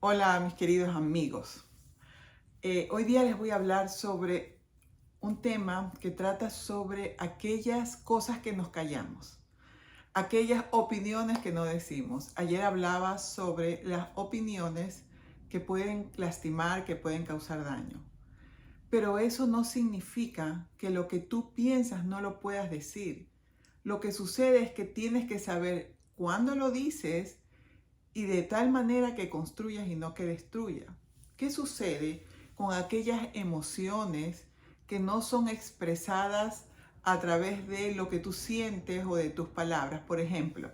Hola mis queridos amigos. Hoy día les voy a hablar sobre un tema que trata sobre aquellas cosas que nos callamos, aquellas opiniones que no decimos. Ayer hablaba sobre las opiniones que pueden lastimar, que pueden causar daño. Pero eso no significa que lo que tú piensas no lo puedas decir. Lo que sucede es que tienes que saber cuándo lo dices y de tal manera que construyas y no que destruya. ¿Qué sucede con aquellas emociones que no son expresadas a través de lo que tú sientes o de tus palabras? Por ejemplo,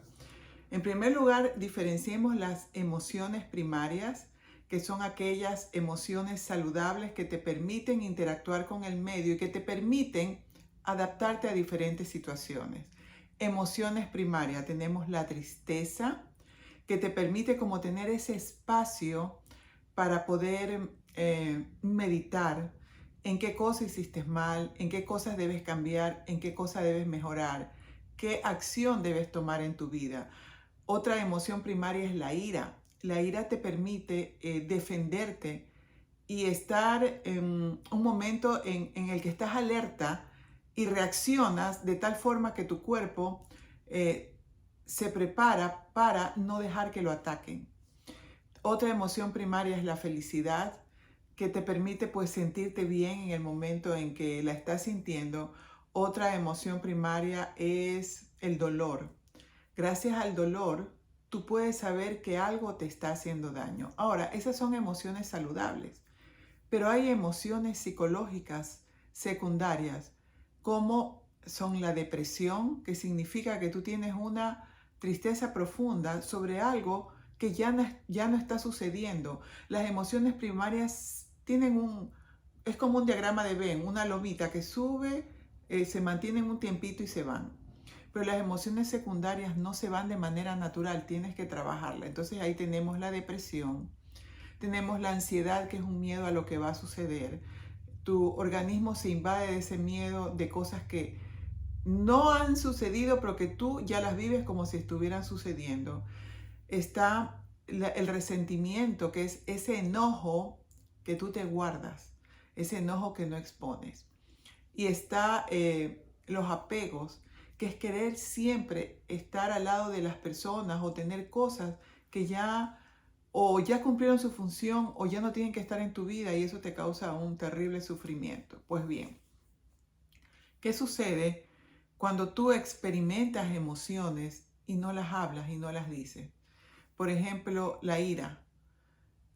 en primer lugar, diferenciemos las emociones primarias, que son aquellas emociones saludables que te permiten interactuar con el medio y que te permiten adaptarte a diferentes situaciones. Emociones primarias, tenemos la tristeza, que te permite como tener ese espacio para poder meditar en qué cosas hiciste mal, en qué cosas debes cambiar, en qué cosas debes mejorar, qué acción debes tomar en tu vida. Otra emoción primaria es la ira. La ira te permite defenderte y estar en un momento en el que estás alerta y reaccionas de tal forma que tu cuerpo se prepara para no dejar que lo ataquen. Otra emoción primaria es la felicidad, que te permite pues sentirte bien en el momento en que la estás sintiendo. Otra emoción primaria es el dolor. Gracias al dolor, tú puedes saber que algo te está haciendo daño. Ahora, esas son emociones saludables, pero hay emociones psicológicas secundarias, como son la depresión, que significa que tú tienes una tristeza profunda sobre algo que ya no está sucediendo. Las emociones primarias es como un diagrama de Venn, una lomita que sube, se mantienen un tiempito y se van. Pero las emociones secundarias no se van de manera natural, tienes que trabajarla. Entonces ahí tenemos la depresión, tenemos la ansiedad, que es un miedo a lo que va a suceder. Tu organismo se invade de ese miedo de cosas que no han sucedido, pero que tú ya las vives como si estuvieran sucediendo. Está el resentimiento, que es ese enojo que tú te guardas, ese enojo que no expones. Y está los apegos, que es querer siempre estar al lado de las personas o tener cosas que ya cumplieron su función o ya no tienen que estar en tu vida y eso te causa un terrible sufrimiento. Pues bien, ¿qué sucede cuando tú experimentas emociones y no las hablas y no las dices? Por ejemplo, la ira.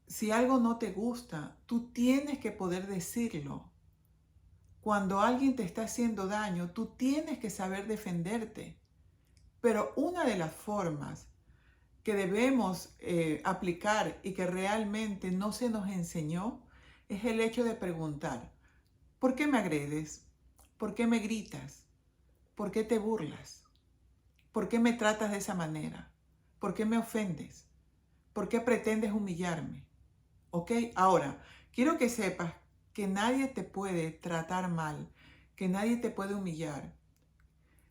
Si algo no te gusta, tú tienes que poder decirlo. Cuando alguien te está haciendo daño, tú tienes que saber defenderte. Pero una de las formas que debemos aplicar y que realmente no se nos enseñó es el hecho de preguntar, ¿por qué me agredes? ¿Por qué me gritas? ¿Por qué te burlas? ¿Por qué me tratas de esa manera? ¿Por qué me ofendes? ¿Por qué pretendes humillarme? ¿Ok? Ahora, quiero que sepas que nadie te puede tratar mal, que nadie te puede humillar.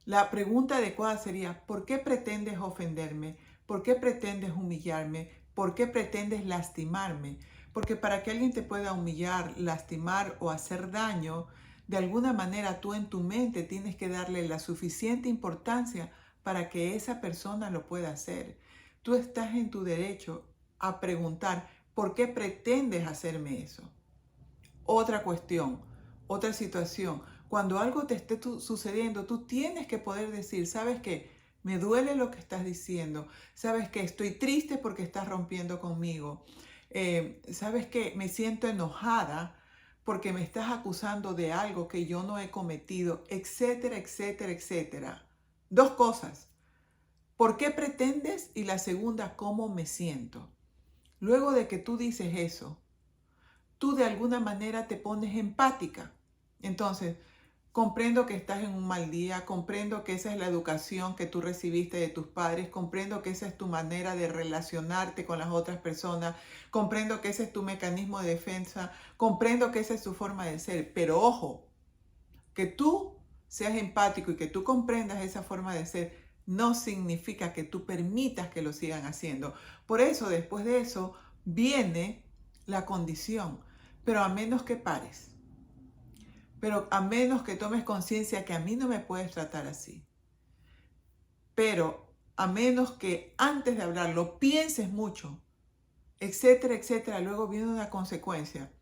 La pregunta adecuada sería, ¿por qué pretendes ofenderme? ¿Por qué pretendes humillarme? ¿Por qué pretendes lastimarme? Porque para que alguien te pueda humillar, lastimar o hacer daño, de alguna manera tú en tu mente tienes que darle la suficiente importancia para que esa persona lo pueda hacer. Tú estás en tu derecho a preguntar, ¿por qué pretendes hacerme eso? Otra cuestión, otra situación. Cuando algo te esté sucediendo, tú tienes que poder decir, ¿sabes qué? Me duele lo que estás diciendo. ¿Sabes qué? Estoy triste porque estás rompiendo conmigo. ¿Sabes qué? Me siento enojada porque me estás acusando de algo que yo no he cometido, etcétera, etcétera, etcétera. Dos cosas. ¿Por qué pretendes? Y la segunda, ¿cómo me siento? Luego de que tú dices eso, tú de alguna manera te pones empática. Entonces, comprendo que estás en un mal día, comprendo que esa es la educación que tú recibiste de tus padres, comprendo que esa es tu manera de relacionarte con las otras personas, comprendo que ese es tu mecanismo de defensa, comprendo que esa es tu forma de ser, pero ojo, que tú seas empático y que tú comprendas esa forma de ser no significa que tú permitas que lo sigan haciendo. Por eso, después de eso, viene la condición, pero a menos que pares, pero a menos que tomes conciencia que a mí no me puedes tratar así, pero a menos que antes de hablarlo pienses mucho, etcétera, etcétera, luego viene una consecuencia.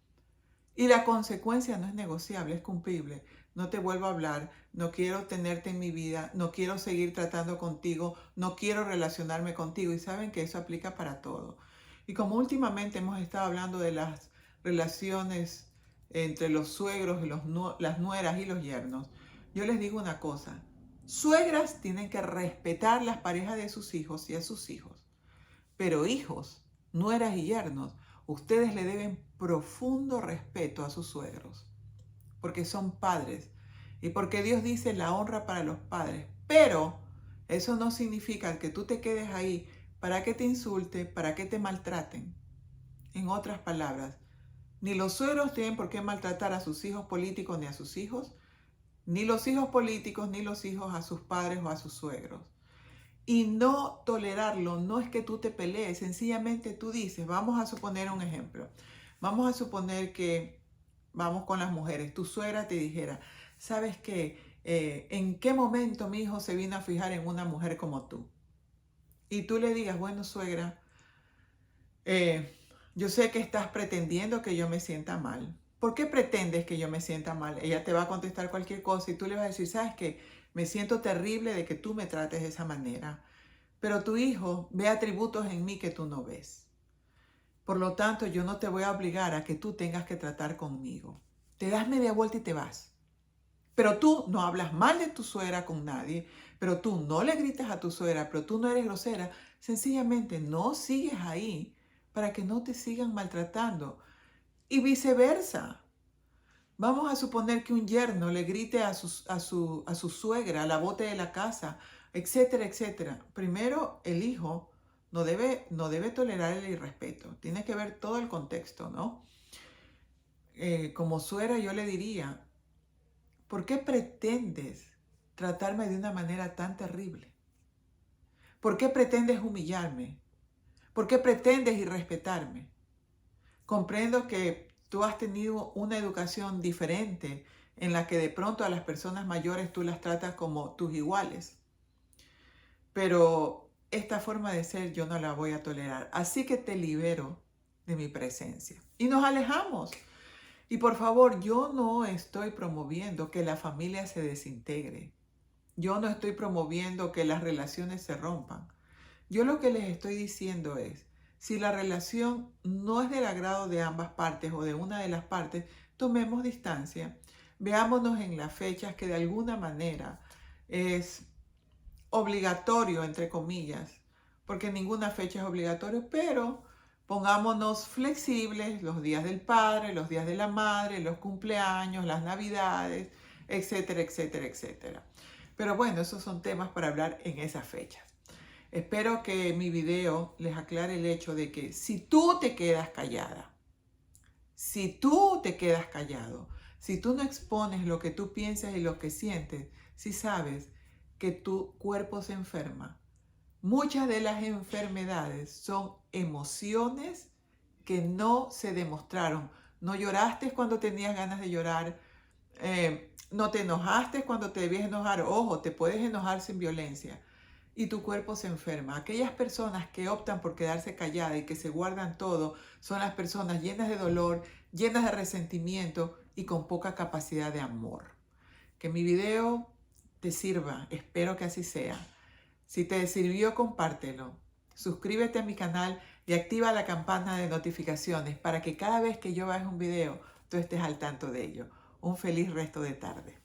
Y la consecuencia no es negociable, es cumplible. No te vuelvo a hablar, no quiero tenerte en mi vida, no quiero seguir tratando contigo, no quiero relacionarme contigo. Y saben que eso aplica para todo. Y como últimamente hemos estado hablando de las relaciones entre los suegros y las nueras y los yernos, yo les digo una cosa. Suegras tienen que respetar las parejas de sus hijos y a sus hijos. Pero hijos, nueras y yernos, ustedes le deben profundo respeto a sus suegros, porque son padres y porque Dios dice la honra para los padres. Pero eso no significa que tú te quedes ahí para que te insulte, para que te maltraten. En otras palabras, ni los suegros tienen por qué maltratar a sus hijos políticos ni a sus hijos, ni los hijos políticos ni los hijos a sus padres o a sus suegros. Y no tolerarlo no es que tú te pelees, sencillamente tú dices, vamos a suponer un ejemplo, vamos a suponer que, vamos con las mujeres, tu suegra te dijera, ¿sabes qué? ¿En qué momento mi hijo se vino a fijar en una mujer como tú? Y tú le digas, bueno, suegra, eh, yo sé que estás pretendiendo que yo me sienta mal. ¿Por qué pretendes que yo me sienta mal? Ella te va a contestar cualquier cosa y tú le vas a decir, ¿sabes qué? Me siento terrible de que tú me trates de esa manera. Pero tu hijo ve atributos en mí que tú no ves. Por lo tanto, yo no te voy a obligar a que tú tengas que tratar conmigo. Te das media vuelta y te vas. Pero tú no hablas mal de tu suegra con nadie, pero tú no le gritas a tu suegra, pero tú no eres grosera. Sencillamente no sigues ahí para que no te sigan maltratando. Y viceversa. Vamos a suponer que un yerno le grite a su suegra, la bote de la casa, etcétera, etcétera. Primero, el hijo no debe tolerar el irrespeto. Tiene que ver todo el contexto, ¿no? Como suegra yo le diría, ¿por qué pretendes tratarme de una manera tan terrible? ¿Por qué pretendes humillarme? ¿Por qué pretendes irrespetarme? Comprendo que tú has tenido una educación diferente en la que de pronto a las personas mayores tú las tratas como tus iguales. Pero esta forma de ser yo no la voy a tolerar. Así que te libero de mi presencia. Y nos alejamos. Y por favor, yo no estoy promoviendo que la familia se desintegre. Yo no estoy promoviendo que las relaciones se rompan. Yo lo que les estoy diciendo es, si la relación no es del agrado de ambas partes o de una de las partes, tomemos distancia. Veámonos en las fechas que de alguna manera es obligatorio, entre comillas, porque ninguna fecha es obligatoria, pero pongámonos flexibles los días del padre, los días de la madre, los cumpleaños, las navidades, etcétera, etcétera, etcétera. Pero bueno, esos son temas para hablar en esas fechas. Espero que mi video les aclare el hecho de que si tú te quedas callada, si tú te quedas callado, si tú no expones lo que tú piensas y lo que sientes, si sabes que tu cuerpo se enferma. Muchas de las enfermedades son emociones que no se demostraron. No lloraste cuando tenías ganas de llorar, no te enojaste cuando te debías enojar. Ojo, te puedes enojar sin violencia y tu cuerpo se enferma. Aquellas personas que optan por quedarse calladas y que se guardan todo son las personas llenas de dolor, llenas de resentimiento y con poca capacidad de amor. Que mi video te sirva, espero que así sea. Si te sirvió, compártelo. Suscríbete a mi canal y activa la campana de notificaciones para que cada vez que yo haga un video, tú estés al tanto de ello. Un feliz resto de tarde.